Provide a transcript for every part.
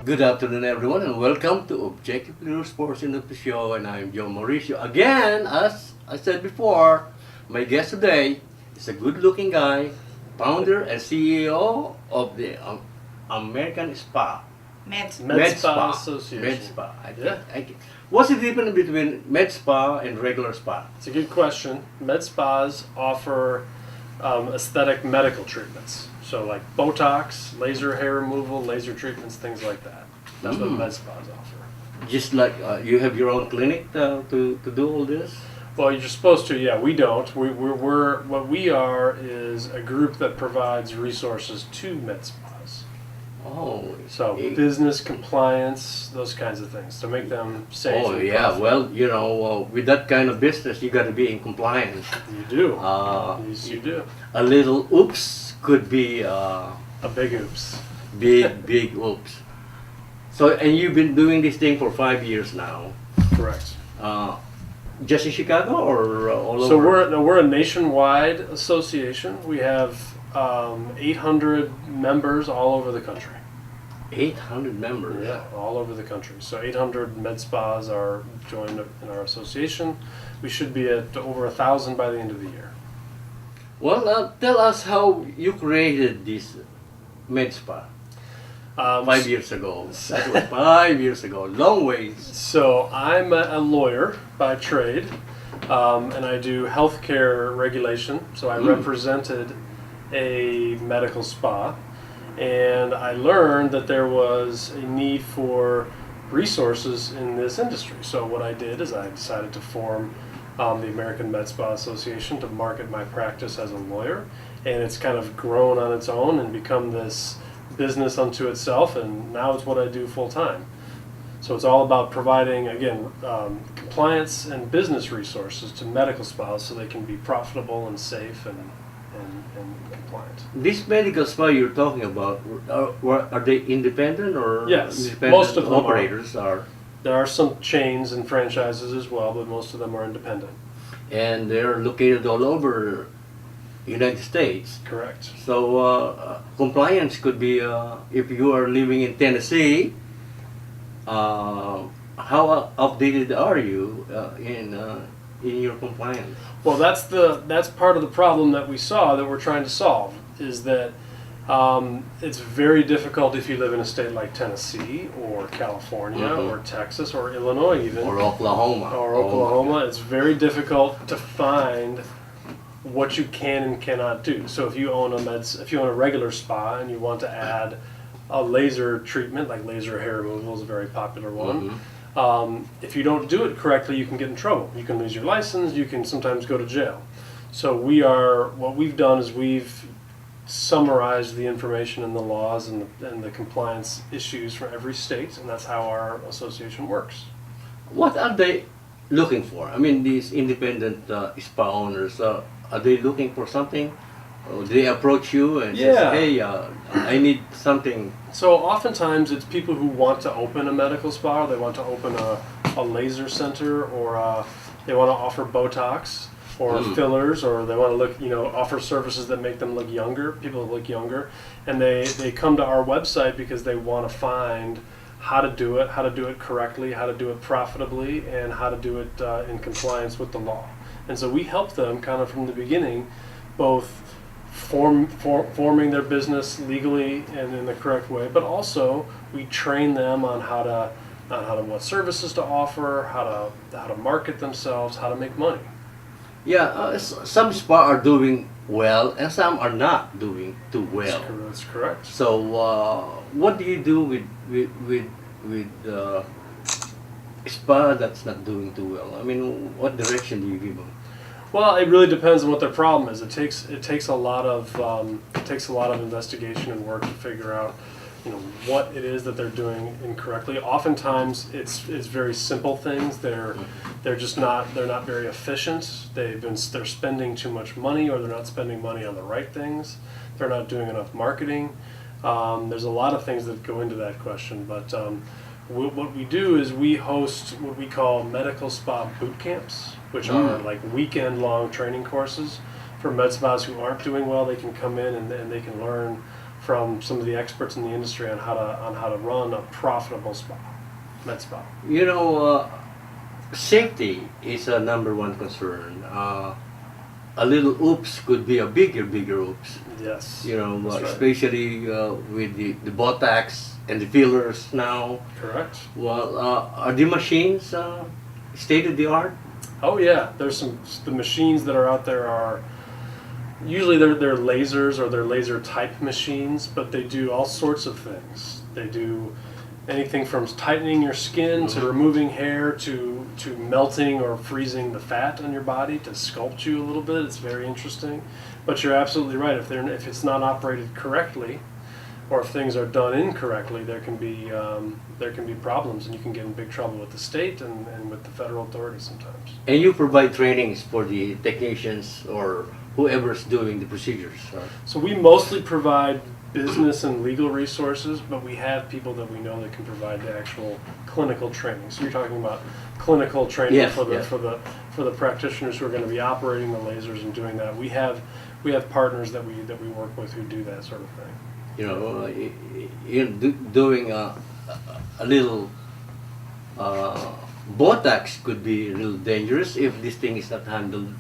Good afternoon, everyone, and welcome to Objective Leaders Portion of the show. And I'm Joe Mauricio. Again, as I said before, my guest today is a good-looking guy, founder and CEO of the American Spa. Med Spa Association. Med Spa. Yeah. What's the difference between Med Spa and regular spa? It's a good question. Med spas offer aesthetic medical treatments. So like Botox, laser hair removal, laser treatments, things like that. That's what med spas offer. Just like you have your own clinic to do all this? Well, you're supposed to. Yeah, we don't. We're what we are is a group that provides resources to med spas. Oh, So business compliance, those kinds of things to make them safe. oh and yeah. profitable. Well, you know, with that kind of business, you got to be in compliance. You do. Uh, You do. A little oops could be A big oops. big oops. So, and you've been doing this thing for 5 years now. Correct. Just in Chicago or all So over? we're a nationwide association. We have 800 members all over the country. 800 members. Yeah, all over the country. So 800 med spas are joined in our association. We should be at over 1,000 by the end of the year. Well, tell us how you created this med spa 5 years ago. That was 5 years ago. Long ways. So I'm a lawyer by trade, and I do healthcare regulation. So I represented a medical spa, and I learned that there was a need for resources in this industry. So what I did is I decided to form the American Med Spa Association to market my practice as a lawyer, and it's kind of grown on its own and become this business unto itself, and now it's what I do full time. So it's all about providing, again, compliance and business resources to medical spas so they can be profitable and safe and compliant. This medical spa you're talking about, are they independent or Yes, independent most of them operators are? There are some chains and franchises as well, but most of them are independent. And they're located all over United States. Correct. So compliance could be if you are living in Tennessee. How updated are you in your compliance? Well, that's part of the problem that we saw that we're trying to solve is that it's very difficult if you live in a state like Tennessee or California or Texas or Illinois even. Or Oklahoma. Or Oklahoma. It's very difficult to find what you can and cannot do. So if you own a regular spa and you want to add a laser treatment, like laser hair removal is a very popular one. If you don't do it correctly, you can get in trouble. You can lose your license. You can sometimes go to jail. So what we've done is we've summarized the information and the laws and the compliance issues for every state, and that's how our association works. What are they looking for? I mean, these independent spa owners, are they looking for something? Or do they approach you and say, hey, I need something? So oftentimes it's people who want to open a medical spa, or they want to open a laser center, or they want to offer Botox or fillers, or they want to offer services that make them look younger, people that look younger, and they come to our website because they want to find how to do it correctly, how to do it profitably, and how to do it in compliance with the law. And so we help them kind of from the beginning, both forming their business legally and in the correct way, but also we train them on what services to offer, how to market themselves, how to make money. Yeah, some spa are doing well and some are not doing too well. That's correct. So what do you do with spa that's not doing too well? I mean, what direction do you give them? Well, it really depends on what their problem is. It takes a lot of investigation and work to figure out, what it is that they're doing incorrectly. Oftentimes, it's very simple things. They're not very efficient. They're spending too much money, or they're not spending money on the right things. They're not doing enough marketing. There's a lot of things that go into that question, but what we do is we host what we call medical spa boot camps, which are like weekend-long training courses for med spas who aren't doing well. They can come in and they can learn from some of the experts in the industry on how to run a profitable spa, med spa. You know, safety is a number one concern. A little oops could be a bigger oops. Yes. You know, That's right. especially with the Botox and the fillers now. Correct. Well, are the machines state of the art? Oh yeah, there's the machines that are out there are usually they're lasers or they're laser type machines, but they do all sorts of things. They do anything from tightening your skin to removing hair to melting or freezing the fat on your body to sculpt you a little bit. It's very interesting. But you're absolutely right. If it's not operated correctly, or if things are done incorrectly, there can be problems, and you can get in big trouble with the state and with the federal authorities sometimes. And you provide trainings for the technicians or whoever's doing the procedures. So we mostly provide business and legal resources, but we have people that we know that can provide the actual clinical training. So you're talking about clinical training Yes, for the yes. for the practitioners who are going to be operating the lasers and doing that. We have partners that we work with who do that sort of thing. You know, doing a little Botox could be a little dangerous if this thing is not handled.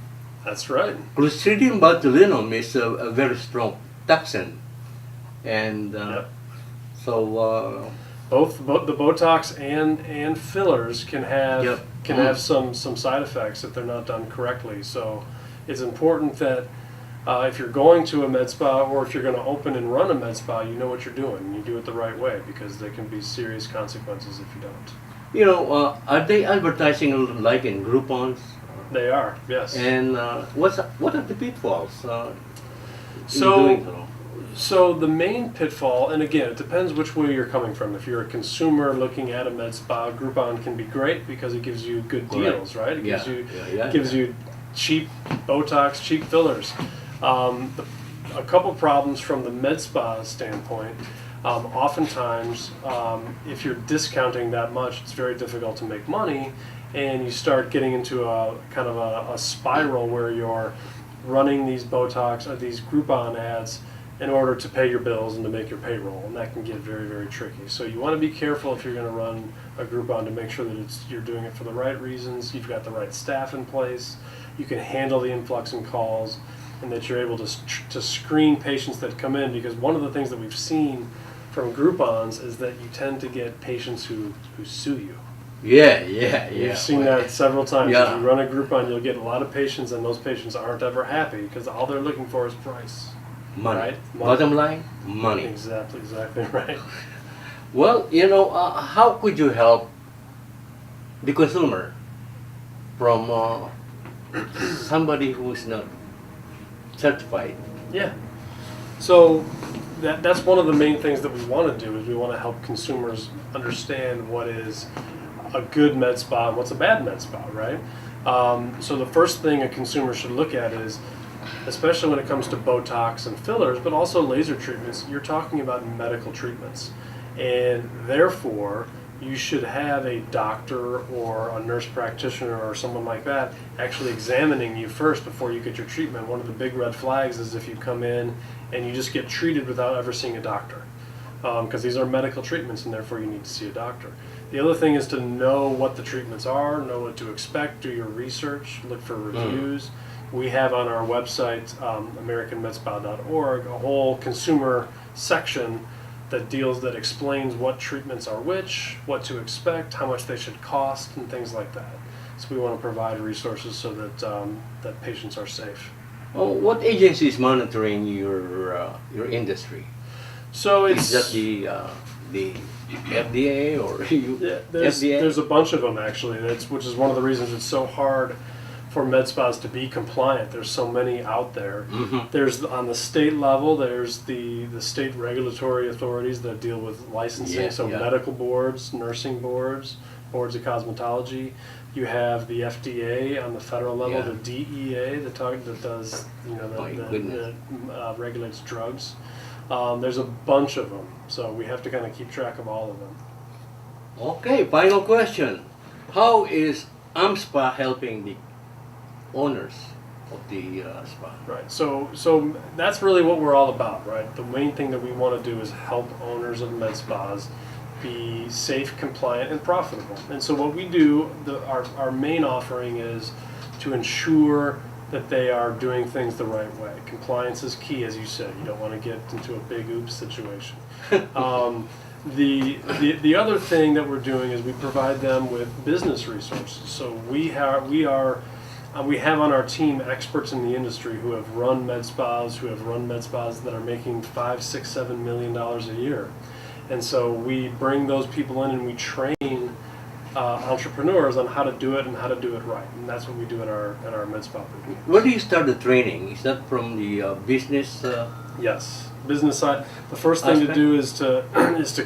That's right. Clostridium botulinum is a very strong toxin, and Yep. so Both the Botox and fillers can have Yep. have some side effects if they're not done correctly. So it's important that if you're going to a med spa or if you're going to open and run a med spa, you know what you're doing and you do it the right way, because there can be serious consequences if you don't. you know, are they advertising like in Groupons? They are, yes. And what are the pitfalls in So- doing so? So the main pitfall, and again, it depends which way you're coming from. If you're a consumer looking at a med spa, Groupon can be great because it gives you good Correct. deals, right? It gives you yeah. gives you cheap Botox, cheap fillers. A couple problems from the med spa standpoint. Oftentimes, if you're discounting that much, it's very difficult to make money, and you start getting into a kind of a spiral where you're running these Botox or these Groupon ads in order to pay your bills and to make your payroll, and that can get very, very tricky. So you want to be careful if you're going to run a Groupon to make sure that you're doing it for the right reasons, you've got the right staff in place, you can handle the influx in calls, and that you're able to screen patients that come in, because one of the things that we've seen from Groupons is that you tend to get patients who sue you. Yeah. We've seen that several times. Yeah. If you run a Groupon, you'll get a lot of patients, and those patients aren't ever happy because all they're looking for is price. Money. Right? Bottom line, money. Exactly right. Well, you know, how could you help the consumer from somebody who is not certified? Yeah. So that's one of the main things that we want to do, is we want to help consumers understand what is a good med spa and what's a bad med spa, right? So the first thing a consumer should look at is, especially when it comes to Botox and fillers, but also laser treatments, you're talking about medical treatments. And therefore, you should have a doctor or a nurse practitioner or someone like that actually examining you first before you get your treatment. One of the big red flags is if you come in and you just get treated without ever seeing a doctor, because these are medical treatments and therefore you need to see a doctor. The other thing is to know what the treatments are, know what to expect, do your research, look for reviews. We have on our website, AmericanMedSpa.org, a whole consumer section that explains what treatments are which, what to expect, how much they should cost, and things like that. So we want to provide resources so that that patients are safe. Oh, what agency is monitoring your industry? So Is that the FDA or FDA? There's a bunch of them actually. Which is one of the reasons it's so hard for med spas to be compliant. There's so many out there. There's on the state level, there's the state regulatory authorities that deal with licensing, medical boards, nursing boards, boards of cosmetology. You have the FDA on the federal level, the DEA that does that regulates drugs. There's a bunch of them, so we have to kind of keep track of all of them. Okay, final question. How is AmSpa helping the owners of the spa. Right. So that's really what we're all about, right? The main thing that we want to do is help owners of med spas be safe, compliant, and profitable. And so what we do, our main offering is to ensure that they are doing things the right way. Compliance is key, as you said. You don't want to get into a big oops situation. The other thing that we're doing is we provide them with business resources. So we have on our team experts in the industry who have run med spas, that are making $5, $6, $7 million a year. And so we bring those people in and we train entrepreneurs on how to do it and how to do it right. And that's what we do in our med spa program. Where do you start the training? Is that from the business? Yes, business side. The first thing to do is to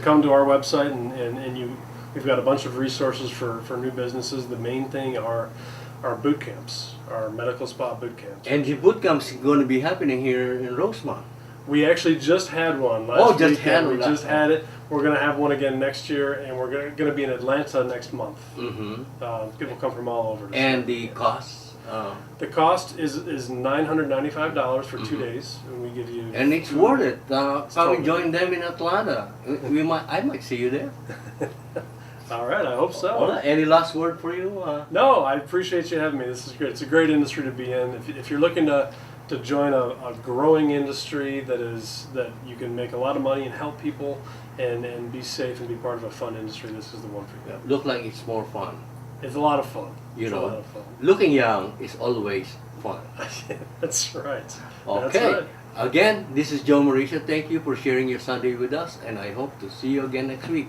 come to our website and we've got a bunch of resources for new businesses. The main thing are our boot camps, our medical spa boot camps. And the boot camp is going to be happening here in Rosemont. We actually just had one last just weekend. had one. We just had it. We're going to have one again next year, and we're going to be in Atlanta next month. Mm-hmm. People come from all over. And the costs? The cost is $995 for 2 days, and we give you. And it's worth it. Come totally and join them in Atlanta. I might see you there. All right, I hope so. All right. Any last word for you? No, I appreciate you having me. This is great. It's a great industry to be in. If you're looking to join a growing industry that you can make a lot of money and help people and be safe and be part of a fun industry, this is the one for you. Yeah, look like it's more fun. It's a lot of fun. You it's know, a lot of fun. looking young is always fun. That's right. Okay. That's right. Again, this is Joe Mauricio. Thank you for sharing your Sunday with us, and I hope to see you again next week.